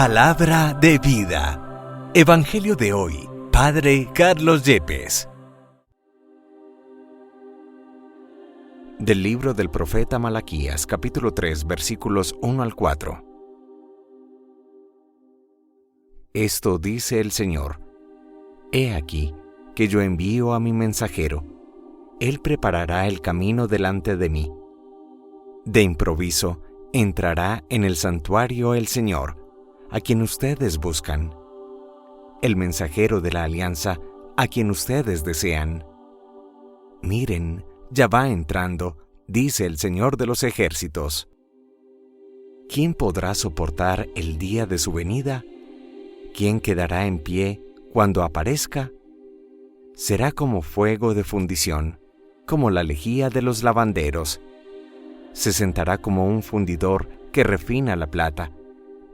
Palabra de vida. Evangelio de hoy. Padre Carlos Yepes. Del libro del profeta Malaquías, capítulo 3, versículos 1 al 4. Esto dice el Señor: He aquí que yo envío a mi mensajero. Él preparará el camino delante de mí. De improviso entrará en el santuario el Señor, a quien ustedes buscan, el mensajero de la alianza, a quien ustedes desean. Miren, ya va entrando, dice el Señor de los ejércitos. ¿Quién podrá soportar el día de su venida? ¿Quién quedará en pie cuando aparezca? Será como fuego de fundición, como la lejía de los lavanderos. Se sentará como un fundidor que refina la plata,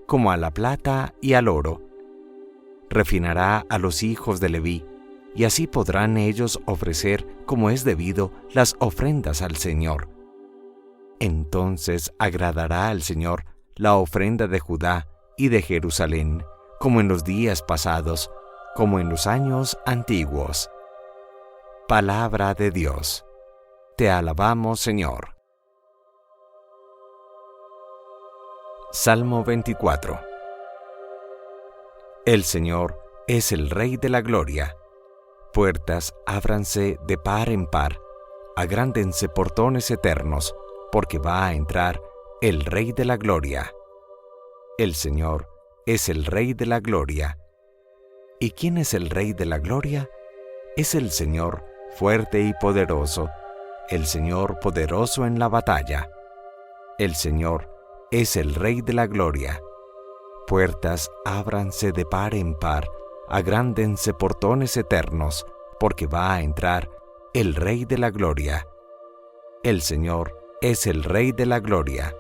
como a la plata y al oro. Refinará a los hijos de Leví, y así podrán ellos ofrecer, como es debido, las ofrendas al Señor. Entonces agradará al Señor la ofrenda de Judá y de Jerusalén, como en los días pasados, como en los años antiguos. Palabra de Dios. Te alabamos, Señor. Salmo 24. El Señor es el Rey de la gloria. Puertas, ábranse de par en par, agrándense portones eternos, porque va a entrar el Rey de la gloria. El Señor es el Rey de la gloria. ¿Y quién es el Rey de la gloria? Es el Señor fuerte y poderoso, el Señor poderoso en la batalla. El Señor es el Rey de la gloria. Puertas, ábranse de par en par, agrándense portones eternos, porque va a entrar el Rey de la gloria. El Señor es el Rey de la gloria.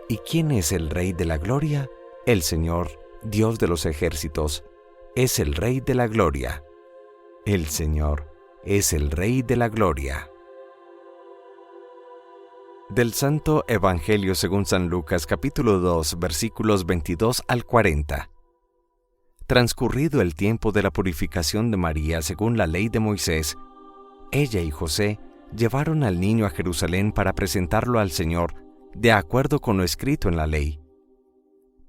¿Y quién es el Rey de la gloria? El Señor, Dios de los ejércitos, es el Rey de la gloria. El Señor es el Rey de la gloria. Del Santo Evangelio según San Lucas, capítulo 2, versículos 22 al 40. Transcurrido el tiempo de la purificación de María según la ley de Moisés, ella y José llevaron al niño a Jerusalén para presentarlo al Señor, de acuerdo con lo escrito en la ley.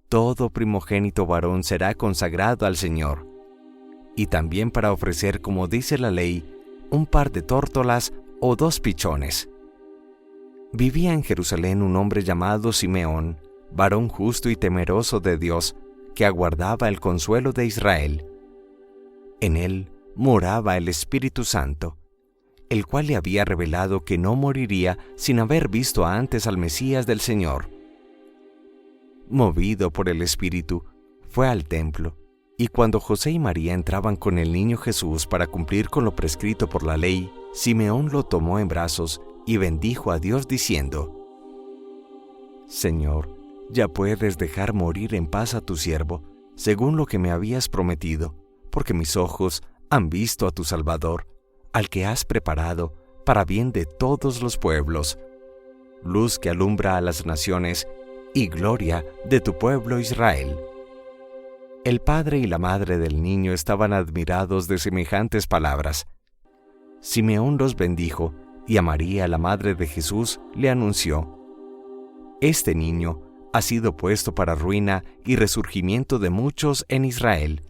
Todo primogénito varón será consagrado al Señor, y también para ofrecer, como dice la ley, un par de tórtolas o 2 pichones. Vivía en Jerusalén un hombre llamado Simeón, varón justo y temeroso de Dios, que aguardaba el consuelo de Israel. En él moraba el Espíritu Santo, el cual le había revelado que no moriría sin haber visto antes al Mesías del Señor. Movido por el Espíritu, fue al templo, y cuando José y María entraban con el niño Jesús para cumplir con lo prescrito por la ley, Simeón lo tomó en brazos y bendijo a Dios diciendo: Señor, ya puedes dejar morir en paz a tu siervo, según lo que me habías prometido, porque mis ojos han visto a tu Salvador, al que has preparado para bien de todos los pueblos, luz que alumbra a las naciones y gloria de tu pueblo Israel. El padre y la madre del niño estaban admirados de semejantes palabras. Simeón los bendijo, y a María, la madre de Jesús, le anunció: Este niño ha sido puesto para ruina y resurgimiento de muchos en Israel,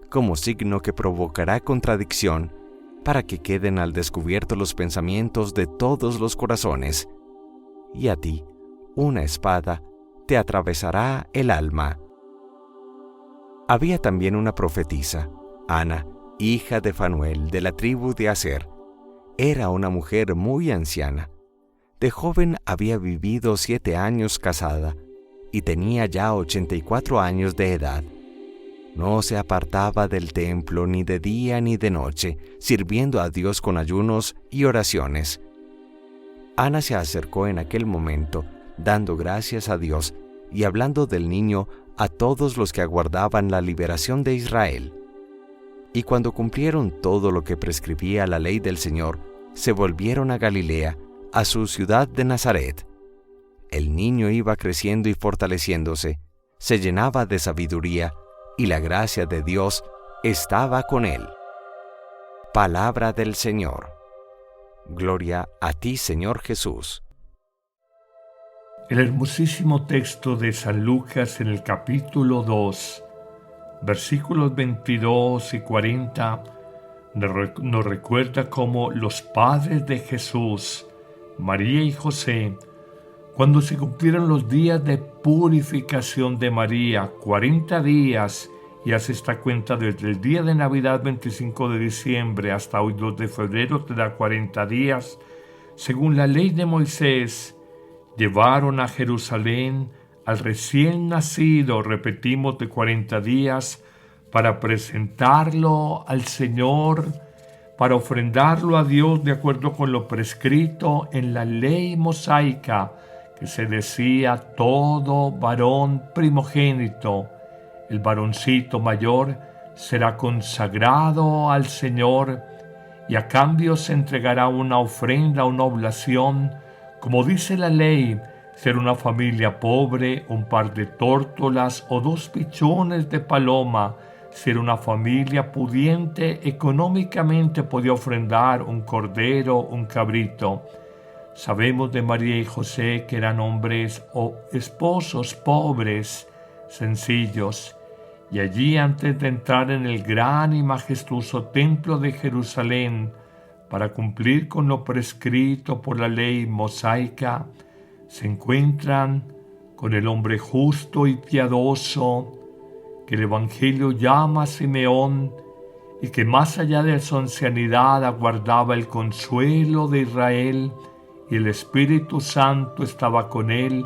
como signo que provocará contradicción, para que queden al descubierto los pensamientos de todos los corazones. Y a ti, una espada te atravesará el alma. Había también una profetisa, Ana, hija de Fanuel, de la tribu de Aser. Era una mujer muy anciana. De joven había vivido 7 años casada, y tenía ya 84 años de edad. No se apartaba del templo ni de día ni de noche, sirviendo a Dios con ayunos y oraciones. Ana se acercó en aquel momento, dando gracias a Dios y hablando del niño a todos los que aguardaban la liberación de Israel. Y cuando cumplieron todo lo que prescribía la ley del Señor, se volvieron a Galilea, a su ciudad de Nazaret. El niño iba creciendo y fortaleciéndose, se llenaba de sabiduría y la gracia de Dios estaba con él. Palabra del Señor. Gloria a ti, Señor Jesús. El hermosísimo texto de San Lucas en el capítulo 2, versículos 22 y 40, nos recuerda cómo los padres de Jesús, María y José, cuando se cumplieron los días de purificación de María, 40 días, y hace esta cuenta desde el día de Navidad 25 de diciembre hasta hoy 2 de febrero, te da 40 días, según la ley de Moisés, llevaron a Jerusalén al recién nacido, repetimos, de 40 días, para presentarlo al Señor, para ofrendarlo a Dios de acuerdo con lo prescrito en la ley mosaica, que se decía: todo varón primogénito, el varoncito mayor, será consagrado al Señor, y a cambio se entregará una ofrenda, una oblación, como dice la ley, ser una familia pobre, un par de tórtolas o 2 pichones de paloma. Ser una familia pudiente económicamente podía ofrendar un cordero, un cabrito. Sabemos de María y José que eran hombres o esposos pobres, sencillos, y allí, antes de entrar en el gran y majestuoso templo de Jerusalén para cumplir con lo prescrito por la ley mosaica, se encuentran con el hombre justo y piadoso que el Evangelio llama Simeón, y que más allá de su ancianidad aguardaba el consuelo de Israel, y el Espíritu Santo estaba con él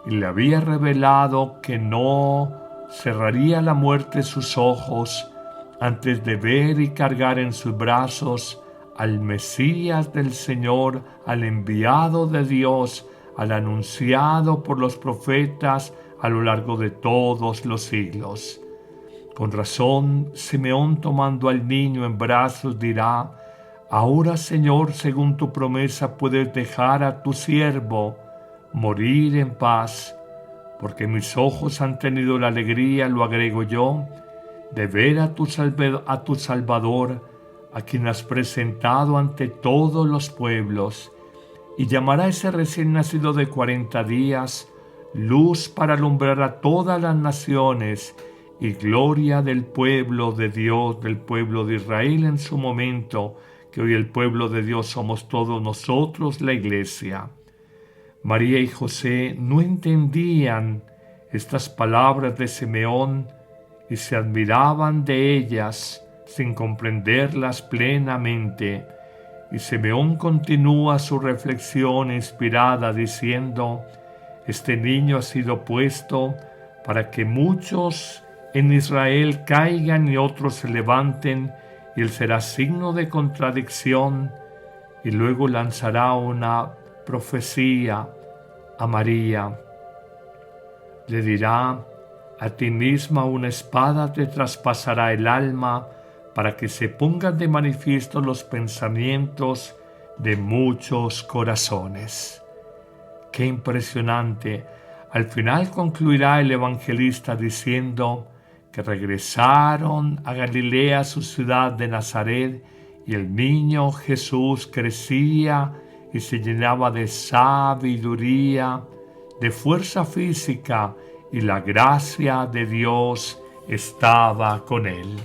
y le había revelado que no cerraría la muerte sus ojos antes de ver y cargar en sus brazos al Mesías del Señor, al enviado de Dios, al anunciado por los profetas a lo largo de todos los siglos. Con razón, Simeón, tomando al niño en brazos, dirá: ahora, Señor, según tu promesa, puedes dejar a tu siervo morir en paz, porque mis ojos han tenido la alegría, lo agrego yo, de ver a tu Salvador, a quien has presentado ante todos los pueblos, y llamará a ese recién nacido de 40 días, luz para alumbrar a todas las naciones, y gloria del pueblo de Dios, del pueblo de Israel en su momento, que hoy el pueblo de Dios somos todos nosotros, la Iglesia. María y José no entendían estas palabras de Simeón y se admiraban de ellas sin comprenderlas plenamente. Y Simeón continúa su reflexión inspirada diciendo: este niño ha sido puesto para que muchos en Israel caigan y otros se levanten, y él será signo de contradicción. Y luego lanzará una profecía a María. Le dirá: a ti misma una espada te traspasará el alma, para que se pongan de manifiesto los pensamientos de muchos corazones. ¡Qué impresionante! Al final concluirá el evangelista diciendo que regresaron a Galilea, su ciudad de Nazaret, y el niño Jesús crecía y se llenaba de sabiduría, de fuerza física, y la gracia de Dios estaba con él.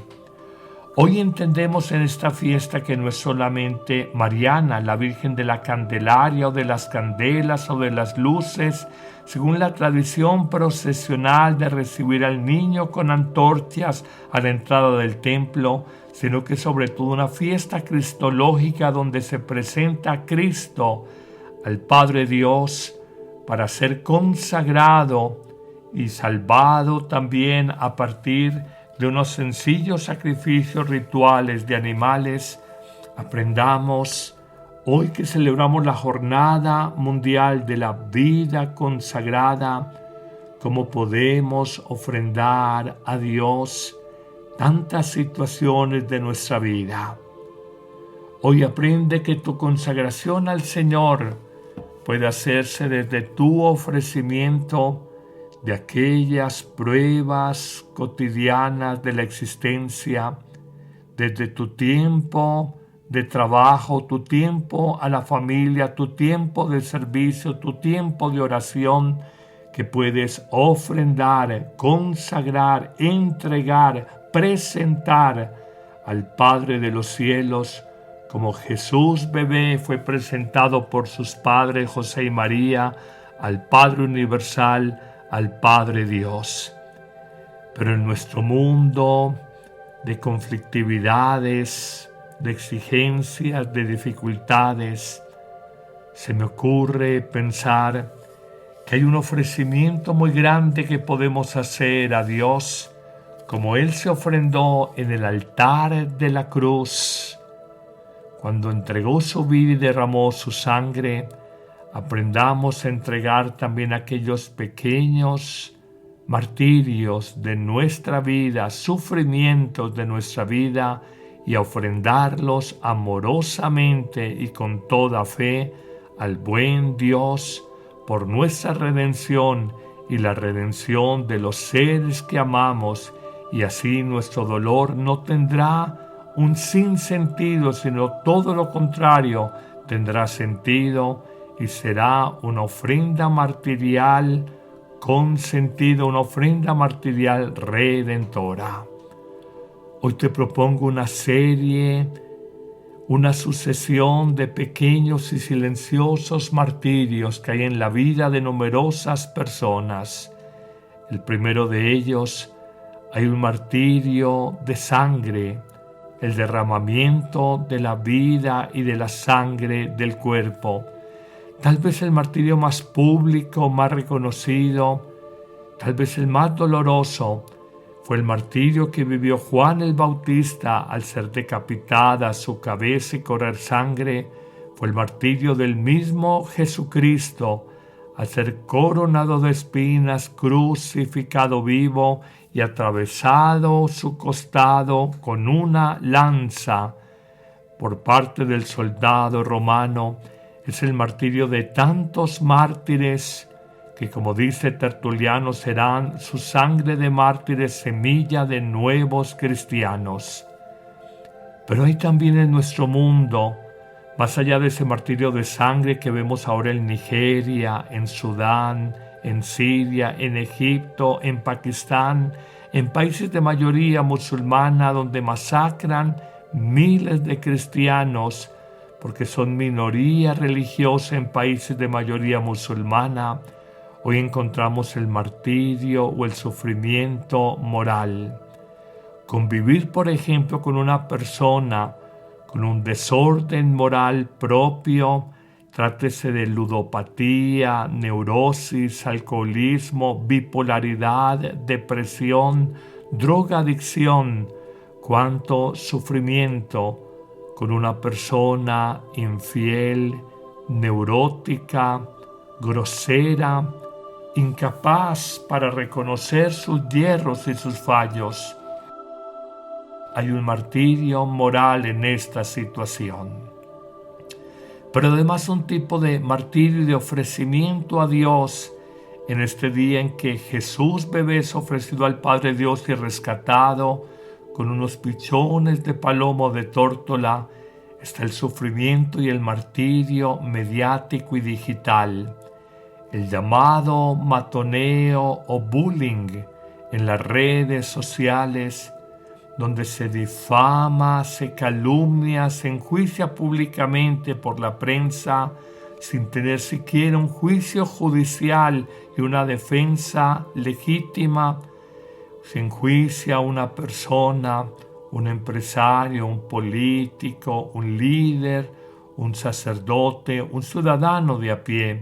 Hoy entendemos en esta fiesta que no es solamente Mariana, la Virgen de la Candelaria o de las candelas o de las luces, según la tradición procesional de recibir al niño con antorchas a la entrada del templo, sino que sobre todo una fiesta cristológica donde se presenta a Cristo, al Padre Dios, para ser consagrado y salvado también a partir de unos sencillos sacrificios rituales de animales. Aprendamos, hoy que celebramos la Jornada Mundial de la Vida Consagrada, cómo podemos ofrendar a Dios tantas situaciones de nuestra vida. Hoy aprende que tu consagración al Señor puede hacerse desde tu ofrecimiento de aquellas pruebas cotidianas de la existencia, desde tu tiempo de trabajo, tu tiempo a la familia, tu tiempo de servicio, tu tiempo de oración, que puedes ofrendar, consagrar, entregar, presentar al Padre de los cielos, como Jesús bebé fue presentado por sus padres José y María, al Padre universal, al Padre Dios. Pero en nuestro mundo de conflictividades, de exigencias, de dificultades, se me ocurre pensar que hay un ofrecimiento muy grande que podemos hacer a Dios, como Él se ofrendó en el altar de la cruz. Cuando entregó su vida y derramó su sangre, aprendamos a entregar también aquellos pequeños martirios de nuestra vida, sufrimientos de nuestra vida, y a ofrendarlos amorosamente y con toda fe al buen Dios por nuestra redención y la redención de los seres que amamos, y así nuestro dolor no tendrá un sinsentido, sino todo lo contrario, tendrá sentido y será una ofrenda martirial con sentido, una ofrenda martirial redentora. Hoy te propongo una serie, una sucesión de pequeños y silenciosos martirios que hay en la vida de numerosas personas. El primero de ellos, hay un martirio de sangre, el derramamiento de la vida y de la sangre del cuerpo. Tal vez el martirio más público, más reconocido, tal vez el más doloroso, fue el martirio que vivió Juan el Bautista al ser decapitada su cabeza y correr sangre. Fue el martirio del mismo Jesucristo al ser coronado de espinas, crucificado vivo y atravesado su costado con una lanza por parte del soldado romano. Es el martirio de tantos mártires que, como dice Tertuliano, serán su sangre de mártires semilla de nuevos cristianos. Pero hay también en nuestro mundo, más allá de ese martirio de sangre que vemos ahora en Nigeria, en Sudán, en Siria, en Egipto, en Pakistán, en países de mayoría musulmana donde masacran miles de cristianos porque son minoría religiosa en países de mayoría musulmana. Hoy encontramos el martirio o el sufrimiento moral. Convivir, por ejemplo, con una persona con un desorden moral propio, trátese de ludopatía, neurosis, alcoholismo, bipolaridad, depresión, drogadicción, cuánto sufrimiento con una persona infiel, neurótica, grosera, incapaz para reconocer sus hierros y sus fallos. Hay un martirio moral en esta situación. Pero además un tipo de martirio de ofrecimiento a Dios en este día en que Jesús bebé es ofrecido al Padre Dios y rescatado con unos pichones de palomo de tórtola. Está el sufrimiento y el martirio mediático y digital. El llamado matoneo o bullying en las redes sociales, donde se difama, se calumnia, se enjuicia públicamente por la prensa sin tener siquiera un juicio judicial y una defensa legítima. Se enjuicia a una persona, un empresario, un político, un líder, un sacerdote, un ciudadano de a pie.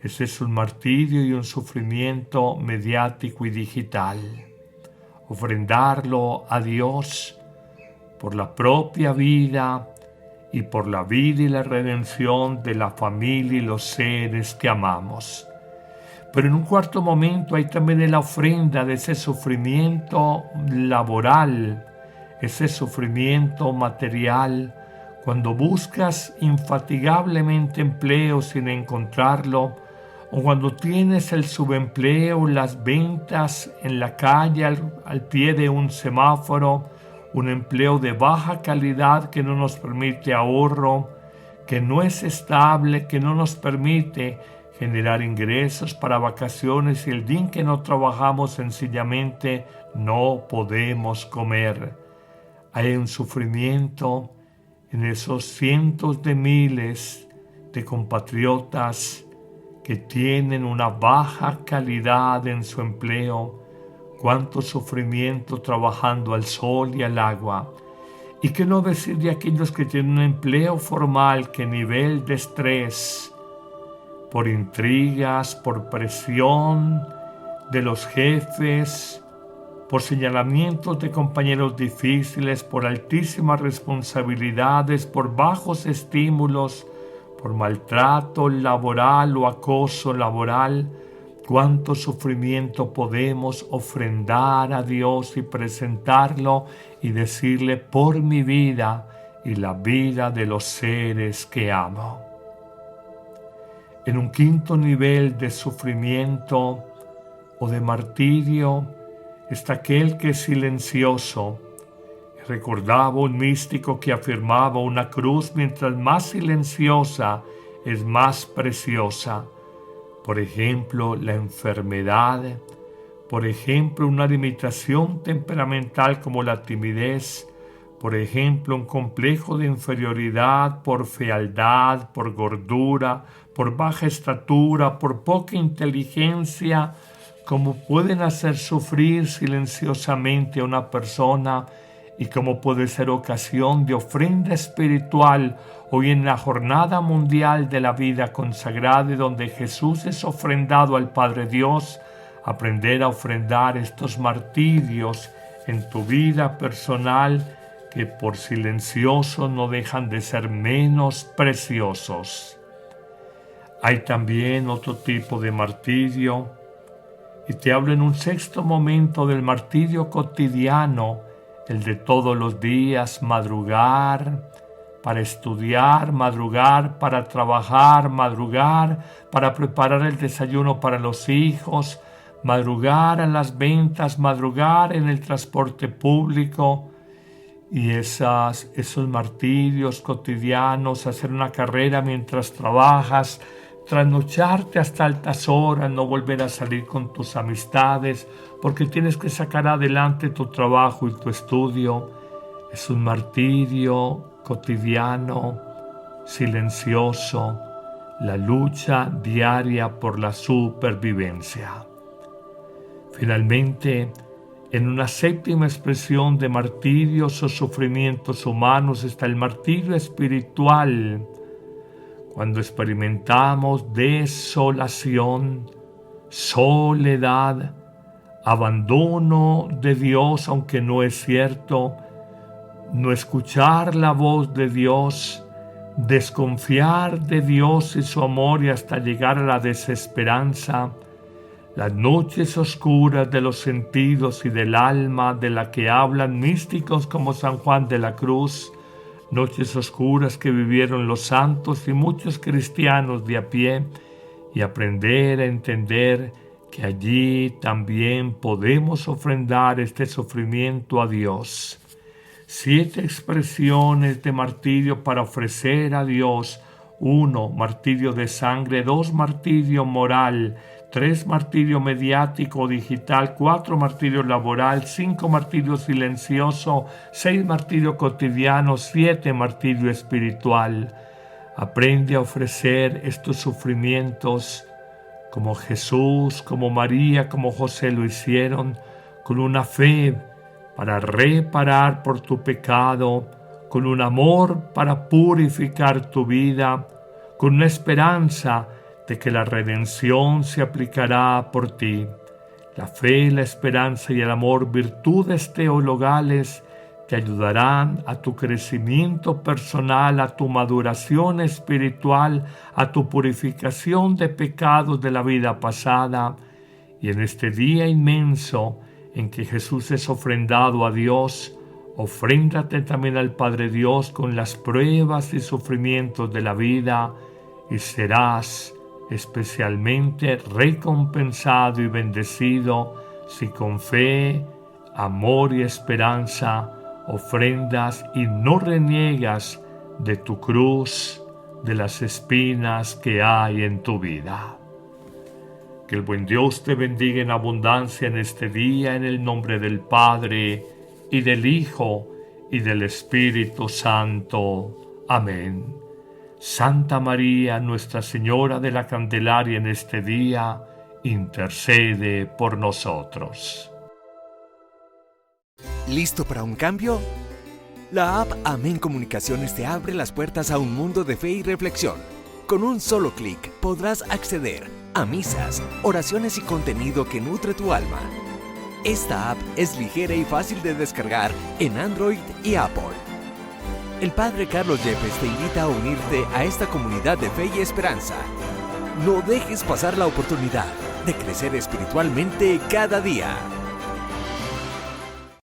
Ese es un martirio y un sufrimiento mediático y digital. Ofrendarlo a Dios por la propia vida y por la vida y la redención de la familia y los seres que amamos. Pero en un cuarto momento hay también la ofrenda de ese sufrimiento laboral, ese sufrimiento material, cuando buscas infatigablemente empleo sin encontrarlo, o cuando tienes el subempleo, las ventas en la calle al pie de un semáforo, un empleo de baja calidad que no nos permite ahorro, que no es estable, que no nos permite generar ingresos para vacaciones y el día en que no trabajamos sencillamente no podemos comer. Hay un sufrimiento en esos cientos de miles de compatriotas que tienen una baja calidad en su empleo. Cuánto sufrimiento trabajando al sol y al agua. Y qué no decir de aquellos que tienen un empleo formal, que nivel de estrés, por intrigas, por presión de los jefes, por señalamientos de compañeros difíciles, por altísimas responsabilidades, por bajos estímulos, por maltrato laboral o acoso laboral. Cuánto sufrimiento podemos ofrendar a Dios y presentarlo y decirle: por mi vida y la vida de los seres que amo. En un quinto nivel de sufrimiento o de martirio está aquel que es silencioso. Recordaba un místico que afirmaba: una cruz mientras más silenciosa es más preciosa. Por ejemplo, la enfermedad, por ejemplo, una limitación temperamental como la timidez, por ejemplo, un complejo de inferioridad por fealdad, por gordura, por baja estatura, por poca inteligencia, como pueden hacer sufrir silenciosamente a una persona y como puede ser ocasión de ofrenda espiritual hoy en la Jornada Mundial de la Vida Consagrada, donde Jesús es ofrendado al Padre Dios. Aprender a ofrendar estos martirios en tu vida personal, que por silenciosos no dejan de ser menos preciosos. Hay también otro tipo de martirio, y te hablo en un sexto momento del martirio cotidiano, el de todos los días: madrugar para estudiar, madrugar para trabajar, madrugar para preparar el desayuno para los hijos, madrugar a las ventas, madrugar en el transporte público. Y esos martirios cotidianos: hacer una carrera mientras trabajas, trasnocharte hasta altas horas, no volver a salir con tus amistades porque tienes que sacar adelante tu trabajo y tu estudio. Es un martirio cotidiano, silencioso, la lucha diaria por la supervivencia. Finalmente, en una séptima expresión de martirios o sufrimientos humanos está el martirio espiritual, cuando experimentamos desolación, soledad, abandono de Dios, aunque no es cierto, no escuchar la voz de Dios, desconfiar de Dios y su amor y hasta llegar a la desesperanza, las noches oscuras de los sentidos y del alma de la que hablan místicos como San Juan de la Cruz, noches oscuras que vivieron los santos y muchos cristianos de a pie, y aprender a entender que allí también podemos ofrendar este sufrimiento a Dios. 7 expresiones de martirio para ofrecer a Dios: 1, martirio de sangre; 2, martirio moral; 3, martirio mediático o digital; 4, martirio laboral; 5, martirio silencioso; 6, martirio cotidiano; 7, martirio espiritual. Aprende a ofrecer estos sufrimientos como Jesús, como María, como José lo hicieron, con una fe para reparar por tu pecado, con un amor para purificar tu vida, con una esperanza de que la redención se aplicará por ti. La fe, la esperanza y el amor, virtudes teologales, te ayudarán a tu crecimiento personal, a tu maduración espiritual, a tu purificación de pecados de la vida pasada. Y en este día inmenso en que Jesús es ofrendado a Dios, ofréndate también al Padre Dios con las pruebas y sufrimientos de la vida, y serás especialmente recompensado y bendecido si con fe, amor y esperanza ofrendas y no reniegas de tu cruz, de las espinas que hay en tu vida. Que el buen Dios te bendiga en abundancia en este día, en el nombre del Padre, y del Hijo, y del Espíritu Santo. Amén. Santa María, Nuestra Señora de la Candelaria, en este día, intercede por nosotros. ¿Listo para un cambio? La app Amén Comunicaciones te abre las puertas a un mundo de fe y reflexión. Con un solo clic podrás acceder a misas, oraciones y contenido que nutre tu alma. Esta app es ligera y fácil de descargar en Android y Apple. El Padre Carlos Yepes te invita a unirte a esta comunidad de fe y esperanza. No dejes pasar la oportunidad de crecer espiritualmente cada día.